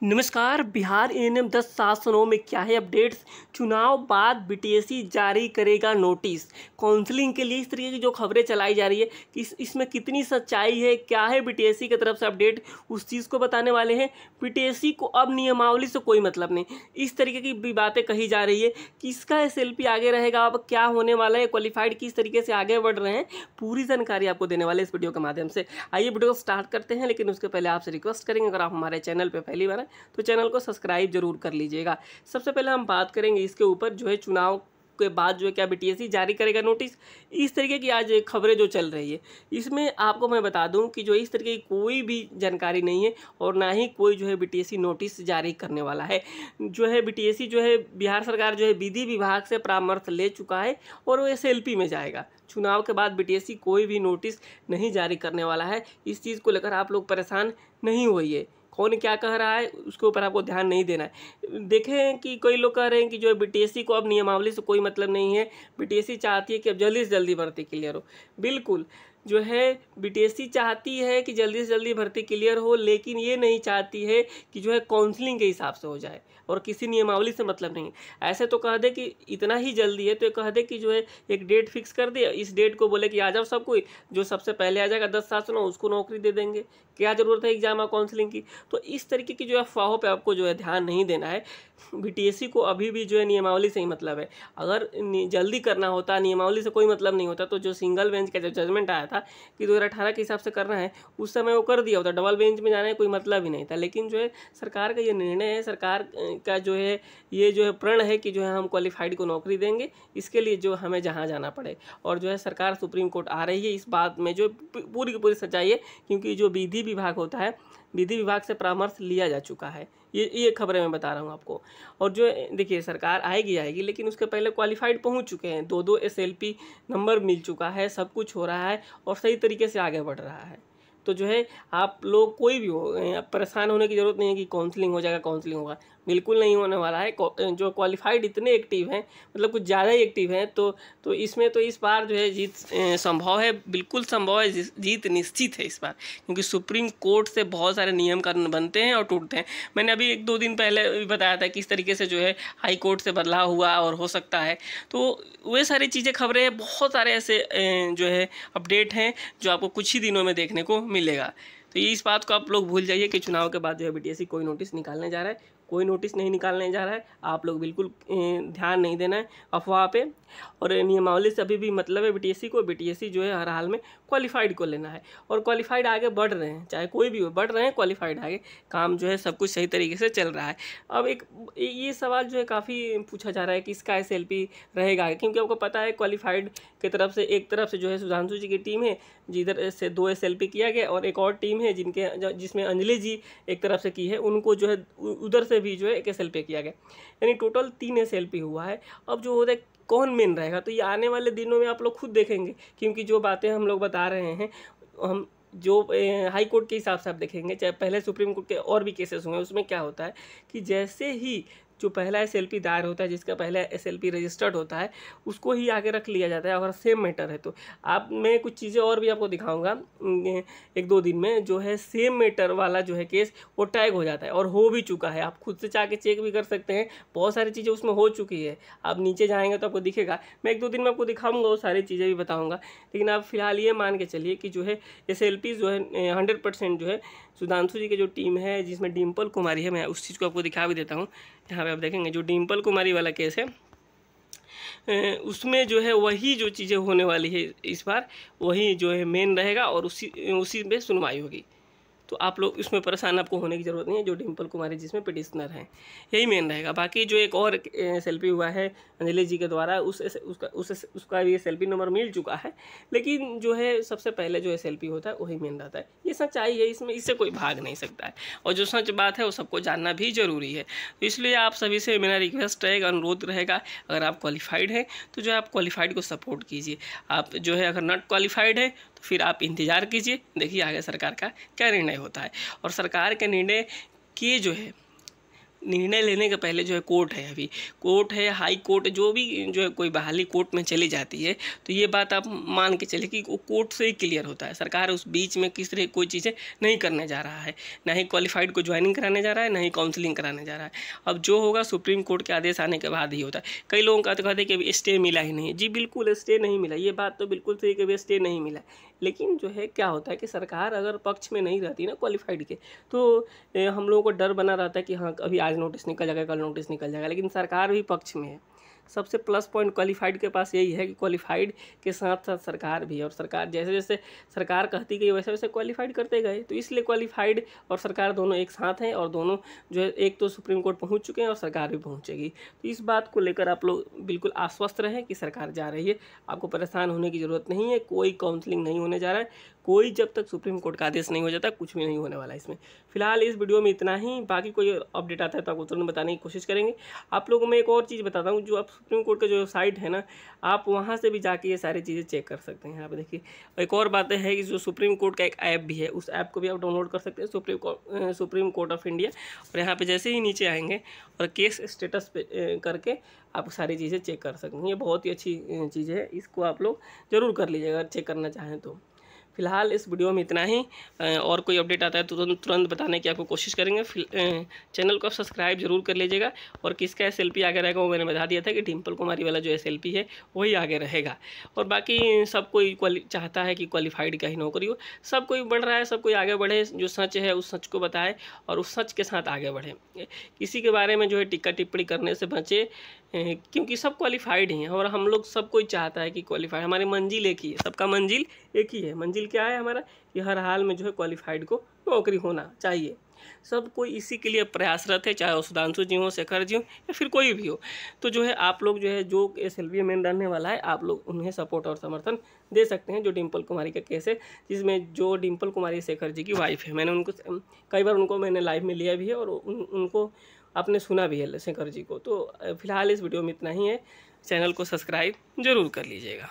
नमस्कार। बिहार एएनएम 10/709 में क्या है अपडेट्स। चुनाव बाद बीटीएससी जारी करेगा नोटिस। काउंसलिंग के लिए इस तरीके की जो खबरें चलाई जा रही है कि इसमें कितनी सच्चाई है, क्या है बीटीएससी की तरफ से अपडेट, उस चीज़ को बताने वाले हैं। बीटीएससी को अब नियमावली से कोई मतलब नहीं, इस तरीके की भी बातें कही जा रही है कि इसका एसएलपी आगे रहेगा, अब क्या होने वाला है, क्वालिफाइड किस तरीके से आगे बढ़ रहे हैं, पूरी जानकारी आपको देने वाले इस वीडियो के माध्यम से। आइए वीडियो को स्टार्ट करते हैं, लेकिन उसके पहले आपसे रिक्वेस्ट करेंगे, अगर आप हमारे चैनल पर पहली बार तो चैनल को सब्सक्राइब जरूर कर लीजिएगा। सबसे पहले हम बात करेंगे इसके ऊपर जो है चुनाव के बाद जो है क्या बीटीएससी जारी करेगा नोटिस, इस तरीके की आज खबरें जो चल रही है। इसमें आपको मैं बता दूं कि जो इस तरीके की कोई भी जानकारी नहीं है और ना ही कोई जो है बीटीएससी नोटिस जारी करने वाला है। जो है बीटीएससी जो है बिहार सरकार जो है विधि विभाग से परामर्श ले चुका है और वो एसएलपी में जाएगा। चुनाव के बाद बीटीएससी कोई भी नोटिस नहीं जारी करने वाला है। इस चीज़ को लेकर आप लोग परेशान नहीं होइए। कौन क्या कह रहा है उसके ऊपर आपको ध्यान नहीं देना है। देखें कि कई लोग कह रहे हैं कि जो है बीटीएससी को अब नियमावली से कोई मतलब नहीं है, बीटीएससी चाहती है कि अब जल्दी से जल्दी भर्ती क्लियर हो। बिल्कुल जो है बीटीएससी चाहती है कि जल्दी से जल्दी भर्ती क्लियर हो, लेकिन ये नहीं चाहती है कि जो है काउंसलिंग के हिसाब से हो जाए और किसी नियमावली से मतलब नहीं है। ऐसे तो कह दे कि इतना ही जल्दी है तो कह दे कि जो है एक डेट फिक्स कर दे, इस डेट को बोले कि आ जाओ सब कोई, जो सबसे पहले आ जाएगा 10/709 उसको नौकरी दे देंगे। क्या ज़रूरत है एग्जाम और काउंसलिंग की। तो इस तरीके की जो है अफवाहों पे आपको जो है ध्यान नहीं देना है। बीटीएससी को अभी भी जो है नियमावली से ही मतलब है। अगर जल्दी करना होता, नियमावली से कोई मतलब नहीं होता, तो जो सिंगल बेंच का जो जजमेंट आया था कि 2018 के हिसाब से करना है, उस समय वो कर दिया होता। डबल बेंच में जाने का कोई मतलब ही नहीं था। लेकिन जो है सरकार का ये निर्णय है, सरकार का जो है ये जो है प्रण है कि जो है हम क्वालिफाइड को नौकरी देंगे, इसके लिए जो हमें जहाँ जाना पड़े। और जो है सरकार सुप्रीम कोर्ट आ रही है, इस बात में जो पूरी की पूरी सच्चाई है, क्योंकि जो विधि विभाग होता है, विधि विभाग से परामर्श लिया जा चुका है। ये खबरें मैं बता रहा हूँ आपको। और जो देखिए सरकार आएगी, लेकिन उसके पहले क्वालिफाइड पहुँच चुके हैं, 2-2 एसएलपी नंबर मिल चुका है, सब कुछ हो रहा है और सही तरीके से आगे बढ़ रहा है। तो जो है आप लोग कोई भी हो, परेशान होने की ज़रूरत नहीं है कि काउंसलिंग हो जाएगा, काउंसलिंग होगा, बिल्कुल नहीं होने वाला है। जो क्वालिफाइड इतने एक्टिव हैं, मतलब कुछ ज़्यादा ही एक्टिव हैं, तो इसमें तो इस बार जो है जीत संभव है, बिल्कुल संभव है, जीत निश्चित है इस बार। क्योंकि सुप्रीम कोर्ट से बहुत सारे नियम कानून बनते हैं और टूटते हैं। मैंने अभी 1-2 दिन पहले भी बताया था किस तरीके से जो है हाई कोर्ट से बदलाव हुआ और हो सकता है। तो वे सारी चीज़ें, खबरें, बहुत सारे ऐसे जो है अपडेट हैं जो आपको कुछ ही दिनों में देखने को मिलेगा। तो ये इस बात को आप लोग भूल जाइए कि चुनाव के बाद जो है बीटीएससी कोई नोटिस निकालने जा रहा है, कोई नोटिस नहीं निकालने जा रहा है। आप लोग बिल्कुल ध्यान नहीं देना है अफवाह पे। और नियमावली से अभी भी मतलब है बीटीएससी को। बीटीएससी जो है हर हाल में क्वालिफाइड को लेना है और क्वालिफाइड आगे बढ़ रहे हैं, चाहे कोई भी हो, बढ़ रहे हैं क्वालिफाइड आगे। काम जो है सब कुछ सही तरीके से चल रहा है। अब ये सवाल जो है काफ़ी पूछा जा रहा है कि इसका एसएलपी रहेगा, क्योंकि आपको पता है क्वालिफाइड की तरफ से एक तरफ से जो है सुधांशु जी की टीम है, जिधर से 2 एसएलपी किया गया, और एक और टीम है जिसमें अंजलि जी एक तरफ से की है, उनको जो है उधर से भी जो है एक एसएलपी किया गया, यानी टोटल 3 एसएलपी हुआ है। अब जो होता है कौन मेन रहेगा, तो ये आने वाले दिनों में आप लोग खुद देखेंगे, क्योंकि जो बातें हम लोग बता रहे हैं, हम जो हाई कोर्ट के हिसाब से आप देखेंगे, चाहे पहले सुप्रीम कोर्ट के और भी केसेस हुए, उसमें क्या होता है कि जैसे ही जो पहला एसएलपी दायर होता है, जिसका पहला एसएलपी रजिस्टर्ड होता है, उसको ही आगे रख लिया जाता है। अगर सेम मैटर है तो मैं कुछ चीज़ें और भी आपको दिखाऊंगा 1-2 दिन में। जो है सेम मैटर वाला जो है केस, वो टैग हो जाता है और हो भी चुका है। आप खुद से जाके चेक भी कर सकते हैं, बहुत सारी चीज़ें उसमें हो चुकी है। आप नीचे जाएंगे तो आपको दिखेगा। मैं 1-2 दिन में आपको दिखाऊंगा, वो सारी चीज़ें भी बताऊँगा। लेकिन आप फिलहाल ये मान के चलिए कि जो है एसएलपी जो है 100% जो है सुधांशु जी की जो टीम है, जिसमें डिम्पल कुमारी है, मैं उस चीज़ को आपको दिखा भी देता हूँ। यहाँ पे आप देखेंगे जो डिम्पल कुमारी वाला केस है, उसमें जो है वही जो चीज़ें होने वाली है इस बार, वही जो है मेन रहेगा और उसी में सुनवाई होगी। तो आप लोग इसमें परेशान आपको होने की ज़रूरत नहीं है। जो डिम्पल कुमारी जिसमें पिटिशनर हैं, यही मेन रहेगा। बाकी जो एक और एसएलपी हुआ है अंजलि जी के द्वारा, उसका भी एसएलपी नंबर मिल चुका है, लेकिन जो है सबसे पहले जो एसएलपी होता है वही मेन रहता है। ये सच्चाई है, इससे कोई भाग नहीं सकता है, और जो सच बात है वो सबको जानना भी ज़रूरी है। तो इसलिए आप सभी से मेरा रिक्वेस्ट रहेगा, अनुरोध रहेगा, अगर आप क्वालिफाइड हैं तो जो है आप क्वालिफाइड को सपोर्ट कीजिए। आप जो है अगर नॉट क्वालिफाइड है तो फिर आप इंतज़ार कीजिए, देखिए आगे सरकार का क्या निर्णय होता है। और सरकार के निर्णय की जो है निर्णय लेने के पहले जो है कोर्ट है, अभी कोर्ट है, हाई कोर्ट, जो भी जो है कोई बहाली कोर्ट में चली जाती है तो ये बात आप मान के चले कि वो कोर्ट से ही क्लियर होता है। सरकार उस बीच में किस तरह कोई चीज़ें नहीं करने जा रहा है, ना ही क्वालिफाइड को ज्वाइनिंग कराने जा रहा है, ना ही काउंसलिंग कराने जा रहा है। अब जो होगा सुप्रीम कोर्ट के आदेश आने के बाद ही होता है। कई लोगों का तो कहते हैं कि अभी स्टे मिला ही नहीं है। जी बिल्कुल स्टे नहीं मिला, ये बात तो बिल्कुल सही कि अभी स्टे नहीं मिला, लेकिन जो है क्या होता है कि सरकार अगर पक्ष में नहीं रहती ना क्वालिफाइड के, तो हम लोगों को डर बना रहता है कि हाँ अभी आज नोटिस निकल जाएगा, कल नोटिस निकल जाएगा, लेकिन सरकार भी पक्ष में है। सबसे प्लस पॉइंट क्वालिफाइड के पास यही है कि क्वालिफाइड के साथ साथ सरकार भी है, और सरकार जैसे जैसे सरकार कहती गई वैसे वैसे क्वालिफाइड करते गए, तो इसलिए क्वालिफाइड और सरकार दोनों एक साथ हैं, और दोनों जो है एक तो सुप्रीम कोर्ट पहुंच चुके हैं और सरकार भी पहुंचेगी। तो इस बात को लेकर आप लोग बिल्कुल आश्वस्त रहें कि सरकार जा रही है, आपको परेशान होने की ज़रूरत नहीं है। कोई काउंसलिंग नहीं होने जा रहा है, कोई जब तक सुप्रीम कोर्ट का आदेश नहीं हो जाता कुछ भी नहीं होने वाला इसमें। फिलहाल इस वीडियो में इतना ही, बाकी कोई अपडेट आता है तो आपको तुरंत बताने की कोशिश करेंगे। आप लोगों में एक और चीज़ बताता हूँ, जो आप सुप्रीम कोर्ट का जो साइट है ना, आप वहाँ से भी जाके ये सारी चीज़ें चेक कर सकते हैं। यहाँ पे देखिए एक और बात है कि जो सुप्रीम कोर्ट का एक ऐप भी है, उस ऐप को भी आप डाउनलोड कर सकते हैं, सुप्रीम कोर्ट ऑफ इंडिया। और यहाँ पे जैसे ही नीचे आएंगे और केस स्टेटस पे करके आप सारी चीज़ें चेक कर सकते हैं। ये बहुत ही अच्छी चीज़ है, इसको आप लोग ज़रूर कर लीजिएगा अगर चेक करना चाहें तो। फिलहाल इस वीडियो में इतना ही, और कोई अपडेट आता है तो तुरंत बताने की आपको कोशिश करेंगे। चैनल को सब्सक्राइब जरूर कर लीजिएगा। और किसका SLP आगे रहेगा वो मैंने बता दिया था कि डिम्पल कुमारी वाला जो SLP है वही आगे रहेगा। और बाकी सब कोई चाहता है कि क्वालिफाइड का ही नौकरी हो, सब कोई बढ़ रहा है, सब कोई आगे बढ़े, जो सच है उस सच को बताए और उस सच के साथ आगे बढ़े। किसी के बारे में जो है टिक्का टिप्पणी करने से बचे, क्योंकि सब क्वालिफाइड ही हैं और हम लोग सब कोई चाहता है कि क्वालिफाइड, हमारी मंजिल एक ही है, सबका मंजिल एक ही है। मंजिल क्या है हमारा, कि हर हाल में जो है क्वालिफाइड को नौकरी होना चाहिए। सब कोई इसी के लिए प्रयासरत है, चाहे वो सुधांशु जी हो, शेखर जी हो, या फिर कोई भी हो। तो जो है आप लोग जो है जो SLP में रहने वाला है, आप लोग उन्हें सपोर्ट और समर्थन दे सकते हैं। जो डिम्पल कुमारी का केस है, जिसमें जो डिम्पल कुमारी शेखर जी की वाइफ है, मैंने उनको कई बार मैंने लाइव में लिया भी है और उनको आपने सुना भी है शेखर जी को। तो फिलहाल इस वीडियो में इतना ही है, चैनल को सब्सक्राइब जरूर कर लीजिएगा।